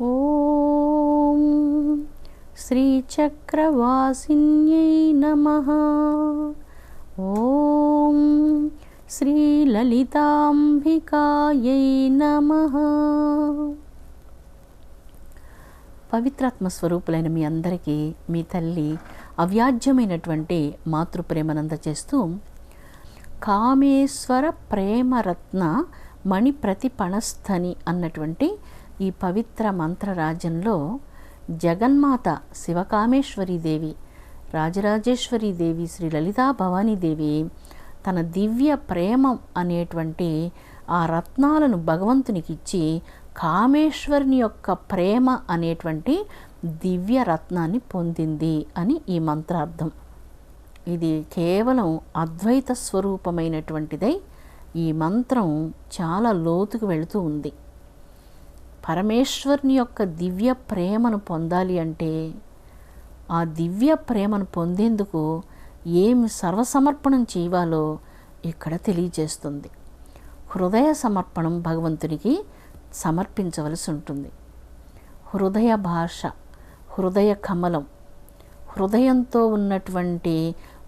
ఓం శ్రీచక్రవాసిన్యై నమః. ఓం శ్రీలలితాంబికాయై నమః. పవిత్రాత్మ స్వరూపులైన మీ అందరికీ మీ తల్లి అవ్యాజ్యమైనటువంటి మాతృప్రేమనందచేస్తూ కామేశ్వర ప్రేమరత్న మణి ప్రతిపణస్థని అన్నటువంటి ఈ పవిత్ర మంత్రరాజంలో జగన్మాత శివకామేశ్వరీదేవి, రాజరాజేశ్వరీదేవి, శ్రీ లలితా భవానీదేవి తన దివ్య ప్రేమ అనేటువంటి ఆ రత్నాలను భగవంతునికి ఇచ్చి కామేశ్వరుని యొక్క ప్రేమ అనేటువంటి దివ్య రత్నాన్ని పొందింది అని ఈ మంత్రార్థం. ఇది కేవలం అద్వైత స్వరూపమైనటువంటిదై ఈ మంత్రం చాలా లోతుకు వెళుతూ ఉంది. పరమేశ్వరుని యొక్క దివ్య ప్రేమను పొందాలి అంటే ఆ దివ్య ప్రేమను పొందేందుకు ఏమి సర్వసమర్పణం చేయాలో ఇక్కడ తెలియజేస్తుంది. హృదయ సమర్పణం భగవంతునికి సమర్పించవలసి ఉంటుంది. హృదయ భాష, హృదయ కమలం, హృదయంతో ఉన్నటువంటి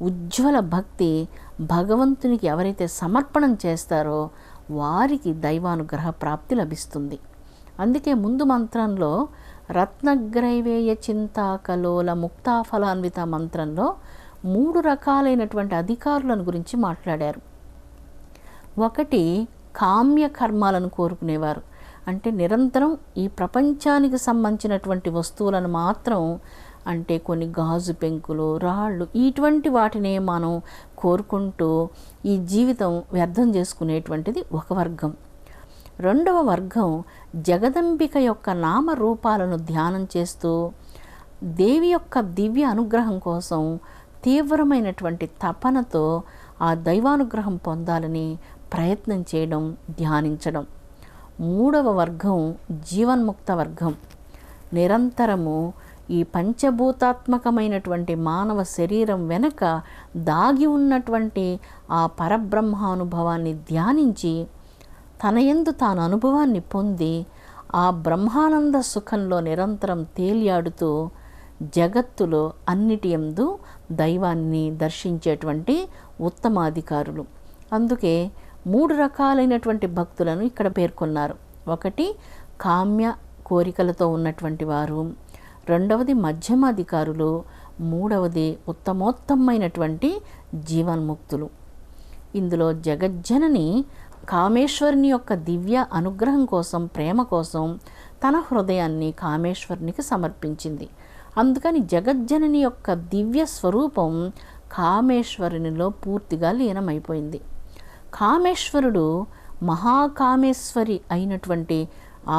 ఉజ్వల భక్తి భగవంతునికి ఎవరైతే సమర్పణం చేస్తారో వారికి దైవానుగ్రహ ప్రాప్తి లభిస్తుంది. అందుకే ముందు మంత్రంలో రత్నగ్రైవేయ చింతాకలోల ముక్తాఫలాన్విత మంత్రంలో 3 రకాలైనటువంటి అధికారులను గురించి మాట్లాడారు. ఒకటి కామ్య కర్మాలను కోరుకునేవారు, అంటే నిరంతరం ఈ ప్రపంచానికి సంబంధించినటువంటి వస్తువులను మాత్రం, అంటే కొన్ని గాజు పెంకులు, రాళ్ళు, ఇటువంటి వాటినే మనం కోరుకుంటూ ఈ జీవితం వ్యర్థం చేసుకునేటువంటిది ఒక వర్గం. రెండవ వర్గం జగదంబిక యొక్క నామరూపాలను ధ్యానం చేస్తూ దేవి యొక్క దివ్య అనుగ్రహం కోసం తీవ్రమైనటువంటి తపనతో ఆ దైవానుగ్రహం పొందాలని ప్రయత్నం చేయడం, ధ్యానించడం. మూడవ వర్గం జీవన్ముక్త వర్గం. నిరంతరము ఈ పంచభూతాత్మకమైనటువంటి మానవ శరీరం వెనక దాగి ఉన్నటువంటి ఆ పరబ్రహ్మానుభవాన్ని ధ్యానించి తన యందు తాను అనుభవాన్ని పొంది ఆ బ్రహ్మానంద సుఖంలో నిరంతరం తేలియాడుతూ జగత్తులో అన్నిటి యందు దైవాన్ని దర్శించేటువంటి ఉత్తమాధికారులు. అందుకే 3 రకాలైనటువంటి భక్తులను ఇక్కడ పేర్కొన్నారు. ఒకటి కామ్య కోరికలతో ఉన్నటువంటి వారు, రెండవది మధ్యమాధికారులు, మూడవది ఉత్తమోత్తమైనటువంటి జీవన్ముక్తులు. ఇందులో జగజ్జనని కామేశ్వరుని యొక్క దివ్య అనుగ్రహం కోసం, ప్రేమ కోసం తన హృదయాన్ని కామేశ్వరునికి సమర్పించింది. అందుకని జగజ్జనని యొక్క దివ్య స్వరూపం కామేశ్వరునిలో పూర్తిగా లీనమైపోయింది. కామేశ్వరుడు మహాకామేశ్వరి అయినటువంటి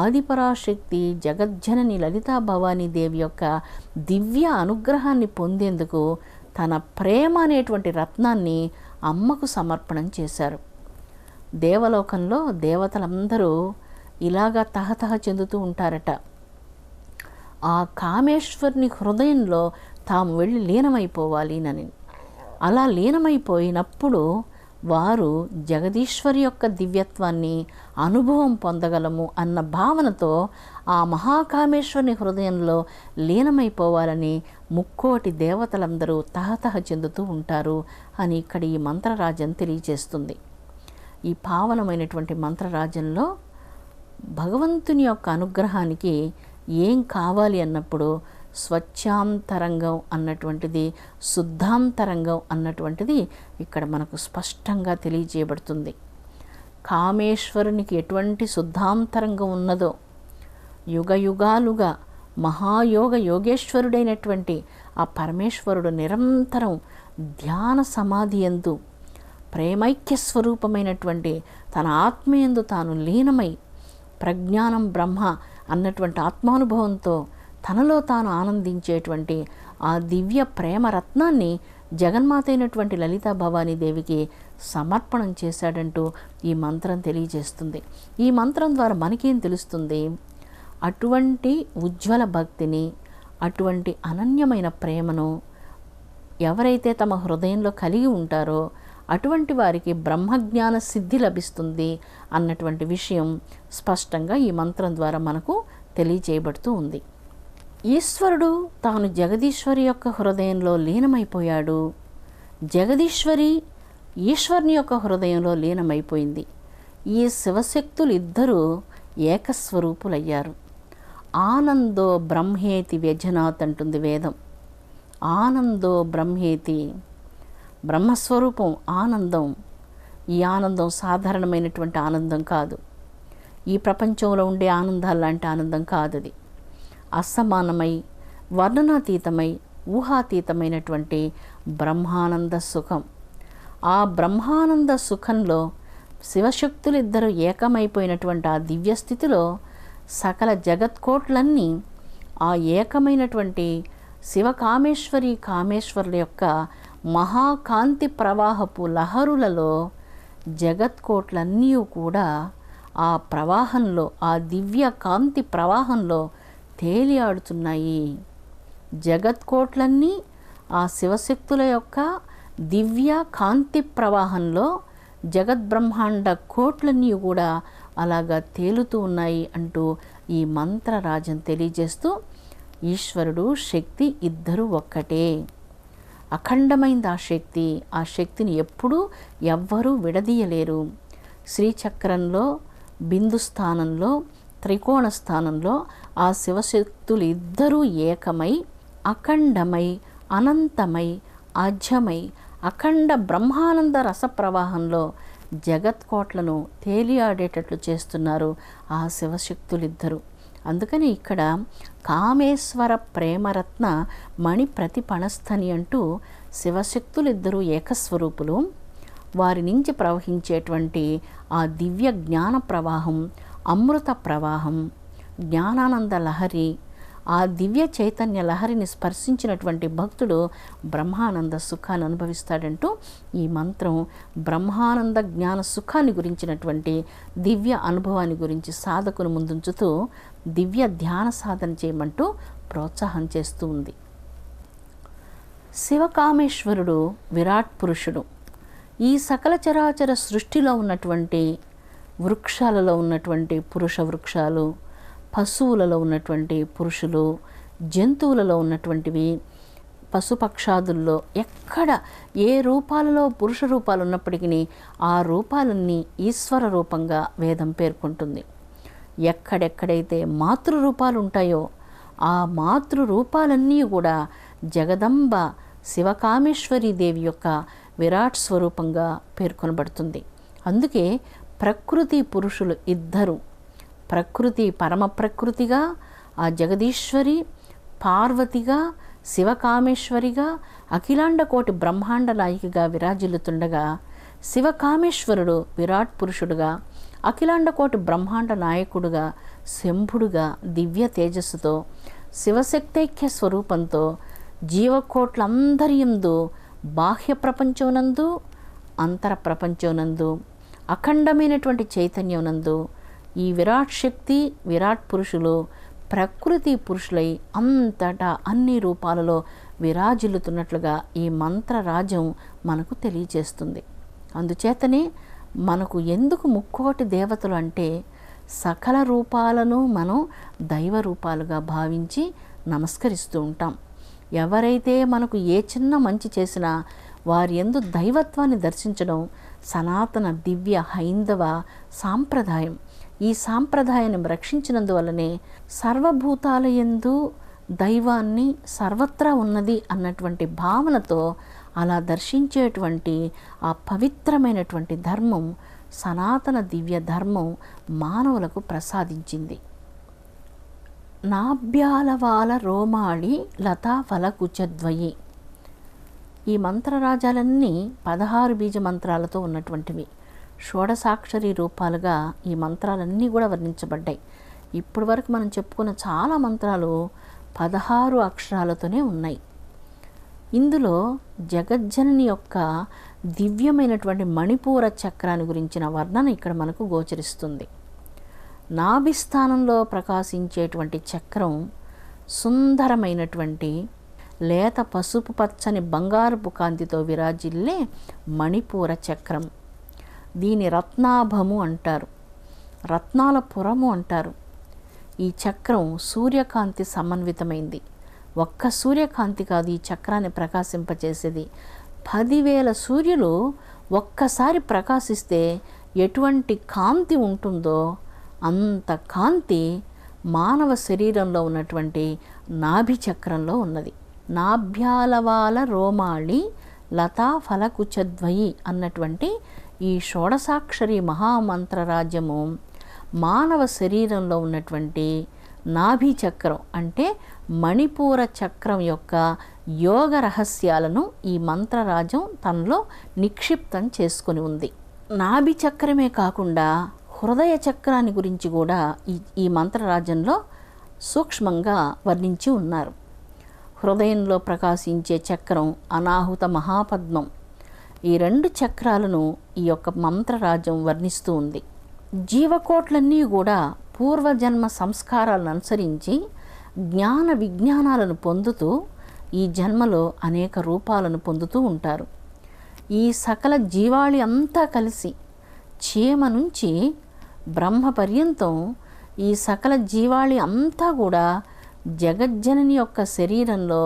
ఆదిపరాశక్తి జగజ్జనని లలితా భవానీదేవి యొక్క దివ్య అనుగ్రహాన్ని పొందేందుకు తన ప్రేమ అనేటువంటి రత్నాన్ని అమ్మకు సమర్పణం చేశారు. దేవలోకంలో దేవతలందరూ ఇలాగా తహతహ చెందుతూ ఉంటారట. ఆ కామేశ్వరుని హృదయంలో తాము వెళ్ళి లీనమైపోవాలి అని. అలా లీనమైపోయినప్పుడు వారు జగదీశ్వరి యొక్క దివ్యత్వాన్ని అనుభవం పొందగలము అన్న భావనతో ఆ మహాకామేశ్వరుని హృదయంలో లీనమైపోవాలని ముక్కోటి దేవతలందరూ తహతహ చెందుతూ ఉంటారు అని ఇక్కడ ఈ మంత్రరాజం తెలియజేస్తుంది. ఈ పావనమైనటువంటి మంత్రరాజంలో భగవంతుని యొక్క అనుగ్రహానికి ఏం కావాలి అన్నప్పుడు స్వచ్ఛాంతరంగం అన్నటువంటిది, శుద్ధాంతరంగం అన్నటువంటిది ఇక్కడ మనకు స్పష్టంగా తెలియజేయబడుతుంది. కామేశ్వరునికి ఎటువంటి శుద్ధాంతరంగం ఉన్నదో యుగ యుగాలుగా మహాయోగ యోగేశ్వరుడైనటువంటి ఆ పరమేశ్వరుడు నిరంతరం ధ్యాన సమాధి యందు ప్రేమైక్య స్వరూపమైనటువంటి తన ఆత్మయందు తాను లీనమై ప్రజ్ఞానం బ్రహ్మ అన్నటువంటి ఆత్మానుభవంతో తనలో తాను ఆనందించేటువంటి ఆ దివ్య ప్రేమ రత్నాన్ని జగన్మాత అయినటువంటి లలితా భవానీదేవికి సమర్పణం చేశాడంటూ ఈ మంత్రం తెలియజేస్తుంది. ఈ మంత్రం ద్వారా మనకేం తెలుస్తుంది? అటువంటి ఉజ్వల భక్తిని, అటువంటి అనన్యమైన ప్రేమను ఎవరైతే తమ హృదయంలో కలిగి ఉంటారో అటువంటి వారికి బ్రహ్మజ్ఞాన సిద్ధి లభిస్తుంది అన్నటువంటి విషయం స్పష్టంగా ఈ మంత్రం ద్వారా మనకు తెలియచేయబడుతూ ఉంది. ఈశ్వరుడు తాను జగదీశ్వరి యొక్క హృదయంలో లీనమైపోయాడు. జగదీశ్వరి ఈశ్వరుని యొక్క హృదయంలో లీనమైపోయింది. ఈ శివశక్తులు ఇద్దరూ ఏకస్వరూపులయ్యారు. ఆనందో బ్రహ్మేతి వ్యజనాత్ అంటుంది వేదం. ఆనందో బ్రహ్మేతి, బ్రహ్మస్వరూపం ఆనందం. ఈ ఆనందం సాధారణమైనటువంటి ఆనందం కాదు. ఈ ప్రపంచంలో ఉండే ఆనందాలు లాంటి ఆనందం కాదు. అది అసమానమై, వర్ణనాతీతమై, ఊహాతీతమైనటువంటి బ్రహ్మానంద సుఖం. ఆ బ్రహ్మానంద సుఖంలో శివశక్తులు ఇద్దరు ఏకమైపోయినటువంటి ఆ దివ్యస్థితిలో సకల జగత్కోట్లన్నీ ఆ ఏకమైనటువంటి శివకామేశ్వరి కామేశ్వరుల యొక్క మహాకాంతి ప్రవాహపు లహరులలో జగత్కోట్లన్నీ కూడా ఆ ప్రవాహంలో, ఆ దివ్య కాంతి ప్రవాహంలో తేలియాడుతున్నాయి. జగత్కోట్లన్నీ ఆ శివశక్తుల యొక్క దివ్య కాంతి ప్రవాహంలో జగద్బ్రహ్మాండ కోట్లన్నీ కూడా అలాగా తేలుతూ ఉన్నాయి అంటూ ఈ మంత్రరాజం తెలియజేస్తూ, ఈశ్వరుడు శక్తి ఇద్దరు ఒక్కటే, అఖండమైంది ఆ శక్తి. ఆ శక్తిని ఎప్పుడూ ఎవ్వరూ విడదీయలేరు. శ్రీచక్రంలో, బిందు స్థానంలో, త్రికోణ స్థానంలో ఆ శివశక్తులు ఇద్దరూ ఏకమై, అఖండమై, అనంతమై, అజమై, అఖండ బ్రహ్మానంద రస ప్రవాహంలో జగత్కోట్లను తేలియాడేటట్లు చేస్తున్నారు ఆ శివశక్తులిద్దరూ. అందుకని ఇక్కడ కామేశ్వర ప్రేమరత్న మణి ప్రతిపణస్థని అంటూ శివశక్తులిద్దరూ ఏకస్వరూపులు. వారి నుంచి ప్రవహించేటువంటి ఆ దివ్య జ్ఞాన ప్రవాహం, అమృత ప్రవాహం, జ్ఞానానంద లహరి, ఆ దివ్య చైతన్య లహరిని స్పర్శించినటువంటి భక్తుడు బ్రహ్మానంద సుఖాన్ని అనుభవిస్తాడంటూ ఈ మంత్రం బ్రహ్మానంద జ్ఞాన సుఖాన్ని గురించినటువంటి దివ్య అనుభవాన్ని గురించి సాధకును ముందుంచుతూ దివ్య ధ్యాన సాధన చేయమంటూ ప్రోత్సాహం చేస్తూ ఉంది. శివకామేశ్వరుడు విరాట్ పురుషుడు. ఈ సకల చరాచర సృష్టిలో ఉన్నటువంటి వృక్షాలలో ఉన్నటువంటి పురుష వృక్షాలు, పశువులలో ఉన్నటువంటి పురుషులు, జంతువులలో ఉన్నటువంటివి, పశుపక్షాదుల్లో ఎక్కడ ఏ రూపాలలో పురుష రూపాలు ఉన్నప్పటికీ ఆ రూపాలన్నీ ఈశ్వర రూపంగా వేదం పేర్కొంటుంది. ఎక్కడెక్కడైతే మాతృరూపాలు ఉంటాయో ఆ మాతృరూపాలన్నీ కూడా జగదంబ శివకామేశ్వరీ దేవి యొక్క విరాట్ స్వరూపంగా పేర్కొనబడుతుంది. అందుకే ప్రకృతి పురుషులు ఇద్దరు, ప్రకృతి పరమ ప్రకృతిగా ఆ జగదీశ్వరి, పార్వతిగా, శివకామేశ్వరిగా, అఖిలాండ కోటి బ్రహ్మాండ నాయికగా విరాజిల్లుతుండగా, శివకామేశ్వరుడు విరాట్ పురుషుడుగా, అఖిలాండ కోటి బ్రహ్మాండ నాయకుడుగా, శంభుడుగా దివ్య తేజస్సుతో, శివశక్తైక్య స్వరూపంతో జీవకోట్లందరి యందు, బాహ్య ప్రపంచమునందు, అంతర ప్రపంచమునందు, అఖండమైనటువంటి చైతన్యమునందు ఈ విరాట్ శక్తి, విరాట్ పురుషులు ప్రకృతి పురుషులై అంతటా అన్ని రూపాలలో విరాజిల్లుతున్నట్లుగా ఈ మంత్రరాజం మనకు తెలియజేస్తుంది. అందుచేతనే మనకు ఎందుకు ముక్కోటి దేవతలు అంటే సకల రూపాలను మనం దైవ రూపాలుగా భావించి నమస్కరిస్తూ ఉంటాం. ఎవరైతే మనకు ఏ చిన్న మంచి చేసినా వారి యందు దైవత్వాన్ని దర్శించడం సనాతన దివ్య హైందవ సాంప్రదాయం. ఈ సాంప్రదాయాన్ని రక్షించినందువల్లనే సర్వభూతాల యందు దైవాన్ని సర్వత్రా ఉన్నది అన్నటువంటి భావనతో అలా దర్శించేటువంటి ఆ పవిత్రమైనటువంటి ధర్మం, సనాతన దివ్య ధర్మం మానవులకు ప్రసాదించింది. నాభ్యాలవాల రోమాళి లతాఫల కుచద్వయి. ఈ మంత్రరాజాలన్నీ 16 బీజ మంత్రాలతో ఉన్నటువంటివి. షోడసాక్షరి రూపాలుగా ఈ మంత్రాలన్నీ కూడా వర్ణించబడ్డాయి. ఇప్పటి వరకు మనం చెప్పుకున్న చాలా మంత్రాలు 16 అక్షరాలతోనే ఉన్నాయి. ఇందులో జగజ్జనని యొక్క దివ్యమైనటువంటి మణిపూర చక్రాన్ని గురించిన వర్ణన ఇక్కడ మనకు గోచరిస్తుంది. నాభిస్థానంలో ప్రకాశించేటువంటి చక్రం సుందరమైనటువంటి లేత పసుపు పచ్చని బంగారపు కాంతితో విరాజిల్లే మణిపూర చక్రం. దీని రత్నాభము అంటారు, రత్నాల పురము అంటారు. ఈ చక్రం సూర్యకాంతి సమన్వితమైంది. ఒక్క సూర్యకాంతి కాదు ఈ చక్రాన్ని ప్రకాశింపచేసేది. 10,000 సూర్యులు ఒక్కసారి ప్రకాశిస్తే ఎటువంటి కాంతి ఉంటుందో అంత కాంతి మానవ శరీరంలో ఉన్నటువంటి నాభి చక్రంలో ఉన్నది. నాభ్యాలవాల రోమాళి లతా ఫలకుచద్వయి అన్నటువంటి ఈ షోడసాక్షరి మహామంత్రరాజ్యము మానవ శరీరంలో ఉన్నటువంటి నాభి చక్రం అంటే మణిపూర చక్రం యొక్క యోగ రహస్యాలను ఈ మంత్రరాజ్యం తనలో నిక్షిప్తం చేసుకొని ఉంది. నాభి చక్రమే కాకుండా హృదయ చక్రాన్ని గురించి కూడా ఈ మంత్రరాజ్యంలో సూక్ష్మంగా వర్ణించి ఉన్నారు. హృదయంలో ప్రకాశించే చక్రం అనాహుత మహాపద్మం. ఈ 2 చక్రాలను ఈ యొక్క మంత్రరాజ్యం వర్ణిస్తూ ఉంది. జీవకోట్లన్నీ కూడా పూర్వజన్మ సంస్కారాలను అనుసరించి జ్ఞాన విజ్ఞానాలను పొందుతూ ఈ జన్మలో అనేక రూపాలను పొందుతూ ఉంటారు. ఈ సకల జీవాళి అంతా కలిసి చీమ నుంచి బ్రహ్మ పర్యంతం ఈ సకల జీవాళి అంతా కూడా జగజ్జనని యొక్క శరీరంలో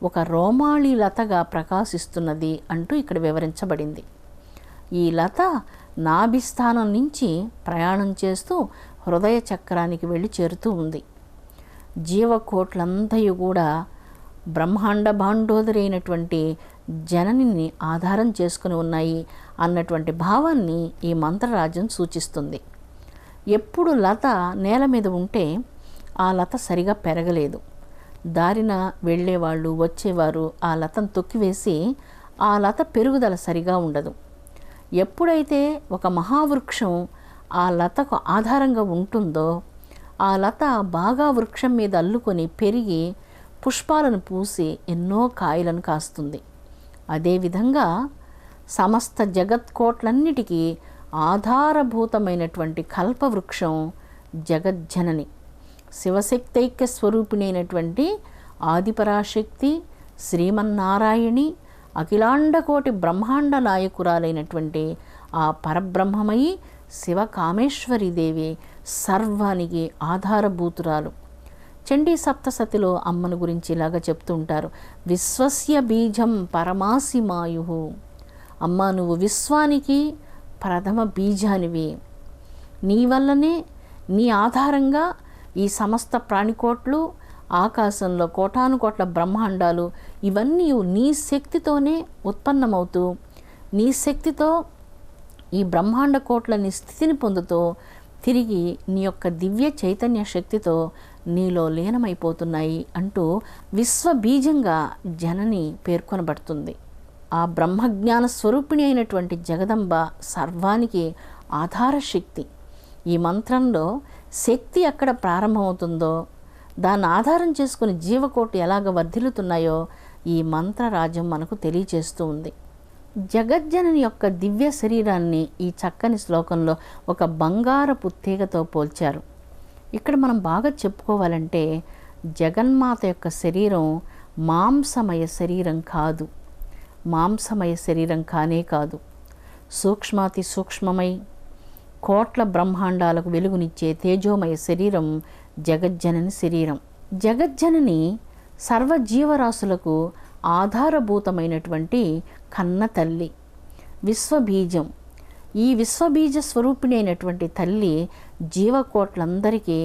ఒక రోమాళి లతగా ప్రకాశిస్తున్నది అంటూ ఇక్కడ వివరించబడింది. ఈ లత నాభిస్థానం నుంచి ప్రయాణం చేస్తూ హృదయ చక్రానికి వెళ్ళి చేరుతూ ఉంది. జీవకోట్లంతయు కూడా బ్రహ్మాండ భాండోదరైనటువంటి జననిని ఆధారం చేసుకుని ఉన్నాయి అన్నటువంటి భావాన్ని ఈ మంత్రరాజ్యం సూచిస్తుంది. ఎప్పుడు లత నేల మీద ఉంటే ఆ లత సరిగా పెరగలేదు. దారిన వెళ్ళేవాళ్ళు వచ్చేవారు ఆ లతను తొక్కివేసి ఆ లత పెరుగుదల సరిగా ఉండదు. ఎప్పుడైతే ఒక మహావృక్షం ఆ లతకు ఆధారంగా ఉంటుందో ఆ లత బాగా వృక్షం మీద అల్లుకొని పెరిగి పుష్పాలను పూసి ఎన్నో కాయలను కాస్తుంది. అదేవిధంగా సమస్త జగత్కోట్లన్నిటికీ ఆధారభూతమైనటువంటి కల్పవృక్షం జగజ్జనని శివశక్తైక్య స్వరూపిణైనటువంటి ఆదిపరాశక్తి శ్రీమన్నారాయణి అఖిలాండకోటి బ్రహ్మాండ నాయకురాలైనటువంటి ఆ పరబ్రహ్మమయి శివకామేశ్వరి దేవి సర్వానికి ఆధారభూతురాలు. చండీ సప్తసతిలో అమ్మను గురించి ఇలాగ చెప్తూ ఉంటారు. విశ్వస్య బీజం పరమాసి మాయు. అమ్మ నువ్వు విశ్వానికి ప్రథమ బీజానివి. నీ వల్లనే నీ ఆధారంగా ఈ సమస్త ప్రాణికోట్లు ఆకాశంలో కోటాను కోట్ల బ్రహ్మాండాలు ఇవన్నీ నీ శక్తితోనే ఉత్పన్నమవుతూ నీ శక్తితో ఈ బ్రహ్మాండ కోట్లని స్థితిని పొందుతూ తిరిగి నీ యొక్క దివ్య చైతన్య శక్తితో నీలో లీనమైపోతున్నాయి అంటూ విశ్వబీజంగా జనని పేర్కొనబడుతుంది. ఆ బ్రహ్మజ్ఞాన స్వరూపిణి అయినటువంటి జగదంబ సర్వానికి ఆధారశక్తి. ఈ మంత్రంలో శక్తి ఎక్కడ ప్రారంభమవుతుందో దాన్ని ఆధారం చేసుకుని జీవకోటి ఎలాగ వర్ధిల్లుతున్నాయో ఈ మంత్రరాజ్యం మనకు తెలియచేస్తూ ఉంది. జగజ్జనని యొక్క దివ్య శరీరాన్ని ఈ చక్కని శ్లోకంలో ఒక బంగారపు తీగతో పోల్చారు. ఇక్కడ మనం బాగా చెప్పుకోవాలంటే జగన్మాత యొక్క శరీరం మాంసమయ శరీరం కాదు. మాంసమయ శరీరం కానే కాదు. సూక్ష్మాతి సూక్ష్మమై కోట్ల బ్రహ్మాండాలకు వెలుగునిచ్చే తేజోమయ శరీరం జగజ్జనని శరీరం. జగజ్జనని సర్వజీవరాశులకు ఆధారభూతమైనటువంటి కన్న తల్లి, విశ్వబీజం. ఈ విశ్వబీజ స్వరూపిణి అయినటువంటి తల్లి జీవకోట్లందరికీ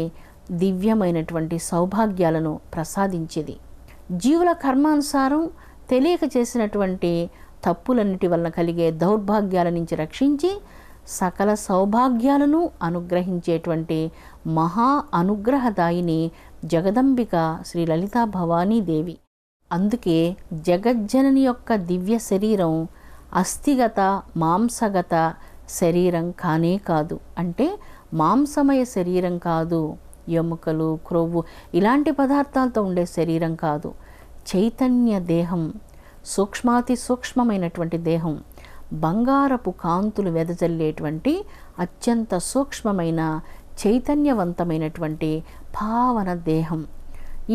దివ్యమైనటువంటి సౌభాగ్యాలను ప్రసాదించేది. జీవుల కర్మానుసారం తెలియక చేసినటువంటి తప్పులన్నిటి వలన కలిగే దౌర్భాగ్యాల నుంచి రక్షించి సకల సౌభాగ్యాలను అనుగ్రహించేటువంటి మహా అనుగ్రహదాయిని జగదంబిక శ్రీ లలితా భవానీదేవి. అందుకే జగజ్జనని యొక్క దివ్య శరీరం అస్థిగత మాంసగత శరీరం కానే కాదు. అంటే మాంసమయ శరీరం కాదు, ఎముకలు క్రొవ్వు ఇలాంటి పదార్థాలతో ఉండే శరీరం కాదు. చైతన్య దేహం, సూక్ష్మాతి సూక్ష్మమైనటువంటి దేహం, బంగారపు కాంతులు వెదజల్లేటువంటి అత్యంత సూక్ష్మమైన చైతన్యవంతమైనటువంటి పావన దేహం.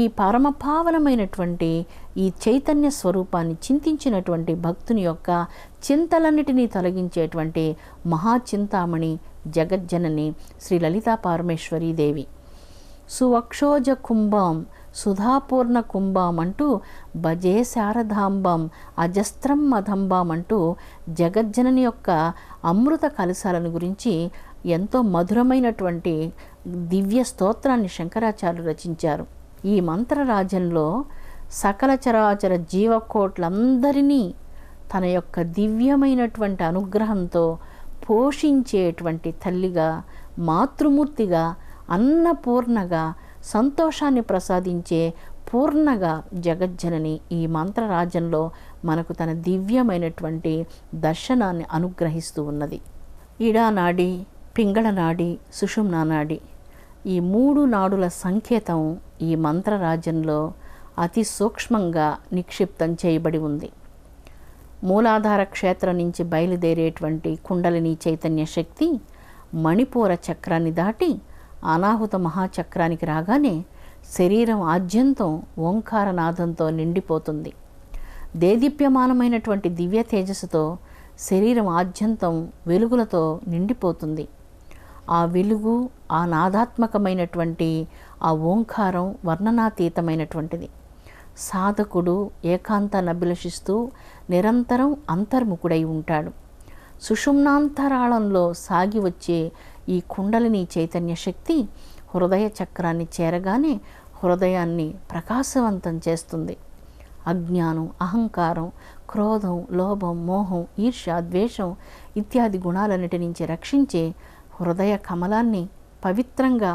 ఈ పరమ పావనమైనటువంటి ఈ చైతన్య స్వరూపాన్ని చింతించినటువంటి భక్తుని యొక్క చింతలన్నిటినీ తొలగించేటువంటి మహాచింతామణి జగజ్జనని శ్రీ లలితా పరమేశ్వరీ దేవి. సువక్షోజ కుంభం సుధాపూర్ణ కుంభం అంటూ భజే శారదాంబం అజస్త్రం మదంబం అంటూ జగజ్జనని యొక్క అమృత కలశాలను గురించి ఎంతో మధురమైనటువంటి దివ్య స్తోత్రాన్ని శంకరాచార్యులు రచించారు. ఈ మంత్రరాజంలో సకల చరాచర జీవకోట్లందరినీ తన యొక్క దివ్యమైనటువంటి అనుగ్రహంతో పోషించేటువంటి తల్లిగా, మాతృమూర్తిగా, అన్నపూర్ణగా, సంతోషాన్ని ప్రసాదించే పూర్ణగా జగజ్జనని ఈ మంత్రరాజంలో మనకు తన దివ్యమైనటువంటి దర్శనాన్ని అనుగ్రహిస్తూ ఉన్నది. ఇడానాడి, పింగళనాడి, సుషుమ్నా నాడి ఈ 3 నాడుల సంకేతం ఈ మంత్రరాజంలో అతి సూక్ష్మంగా నిక్షిప్తం చేయబడి ఉంది. మూలాధార క్షేత్రం నుంచి బయలుదేరేటువంటి కుండలిని చైతన్య శక్తి మణిపూర చక్రాన్ని దాటి అనాహుత మహాచక్రానికి రాగానే శరీరం ఆద్యంతం ఓంకారనాదంతో నిండిపోతుంది. దేదీప్యమానమైనటువంటి దివ్య తేజస్సుతో శరీరం ఆద్యంతం వెలుగులతో నిండిపోతుంది. ఆ వెలుగు, ఆ నాదాత్మకమైనటువంటి ఆ ఓంకారం వర్ణనాతీతమైనటువంటిది. సాధకుడు ఏకాంతాన్ని అభిలషిస్తూ నిరంతరం అంతర్ముఖుడై ఉంటాడు. సుషుమ్నాంతరాళంలో సాగి వచ్చే ఈ కుండలిని చైతన్య శక్తి హృదయ చక్రాన్ని చేరగానే హృదయాన్ని ప్రకాశవంతం చేస్తుంది. అజ్ఞానం, అహంకారం, క్రోధం, లోభం, మోహం, ఈర్ష్య, ద్వేషం ఇత్యాది గుణాలన్నిటి నుంచి రక్షించే హృదయ కమలాన్ని పవిత్రంగా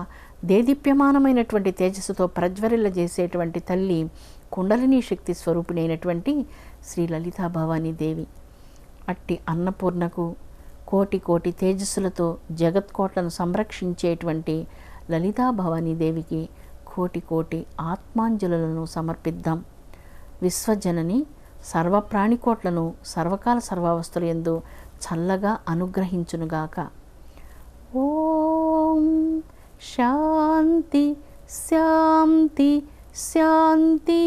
దేదీప్యమానమైనటువంటి తేజస్సుతో ప్రజ్వరిల్లజేసేటువంటి తల్లి కుండలిని శక్తి స్వరూపిణైనటువంటి శ్రీ లలితా భవానీ దేవి. అట్టి అన్నపూర్ణకు కోటి కోటి తేజస్సులతో జగత్కోట్లను సంరక్షించేటువంటి లలితా భవానీ దేవికి కోటి కోటి ఆత్మాంజలులను సమర్పిద్దాం. విశ్వజనని సర్వప్రాణికోట్లను సర్వకాల సర్వావస్థలు యందు చల్లగా అనుగ్రహించునుగాక. ఓం శాంతి శాంతి శాంతి.